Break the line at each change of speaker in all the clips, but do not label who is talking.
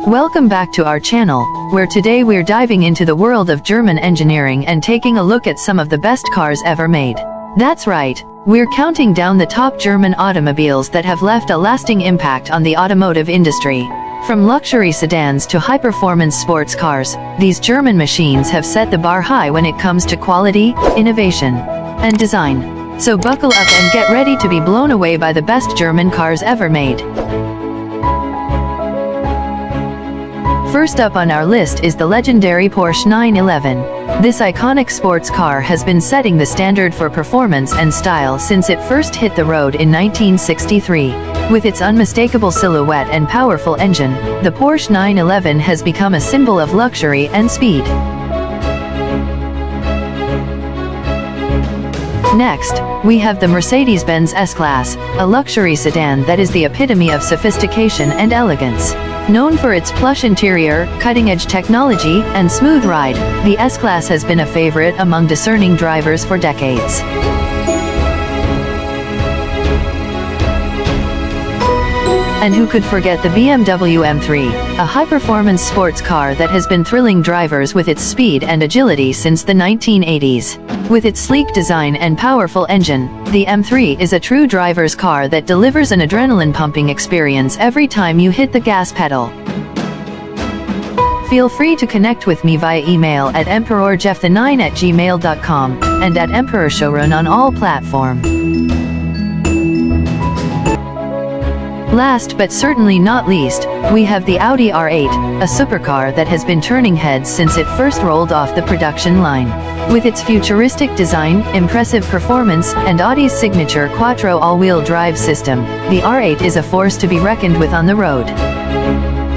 Welcome back to our channel, where today we're diving into the world of German engineering and taking a look at some of the best cars ever made. That's right, we're counting down the top German automobiles that have left a lasting impact on the automotive industry. From luxury sedans to high-performance sports cars, these German machines have set the bar high when it comes to quality, innovation, and design. So buckle up and get ready to be blown away by the best German cars ever made. First up on our list is the legendary Porsche 911. This iconic sports car has been setting the standard for performance and style since it first hit the road in 1963. With its unmistakable silhouette and powerful engine, the Porsche 911 has become a symbol of luxury and speed. Next, we have the Mercedes-Benz S-Class, a luxury sedan that is the epitome of sophistication and elegance. Known for its plush interior, cutting-edge technology, and smooth ride, the S-Class has been a favorite among discerning drivers for decades. And who could forget the BMW M3, a high-performance sports car that has been thrilling drivers with its speed and agility since the 1980s. With its sleek design and powerful engine, the M3 is a true driver's car that delivers an adrenaline-pumping experience every time you hit the gas pedal. Feel free to connect with me via email at emperorjeff9@gmail.com and at emperorshowrun on all platforms. Last but certainly not least, we have the Audi R8, a supercar that has been turning heads since it first rolled off the production line. With its futuristic design, impressive performance, and Audi's signature Quattro all-wheel drive system, the R8 is a force to be reckoned with on the road.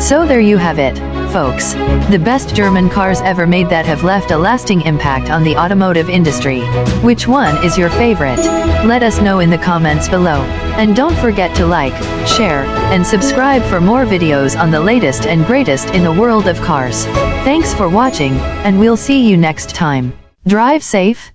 So there you have it, folks. The best German cars ever made that have left a lasting impact on the automotive industry. Which one is your favorite? Let us know in the comments below. And don't forget to like, share, and subscribe for more videos on the latest and greatest in the world of cars. Thanks for watching, and we'll see you next time. Drive safe.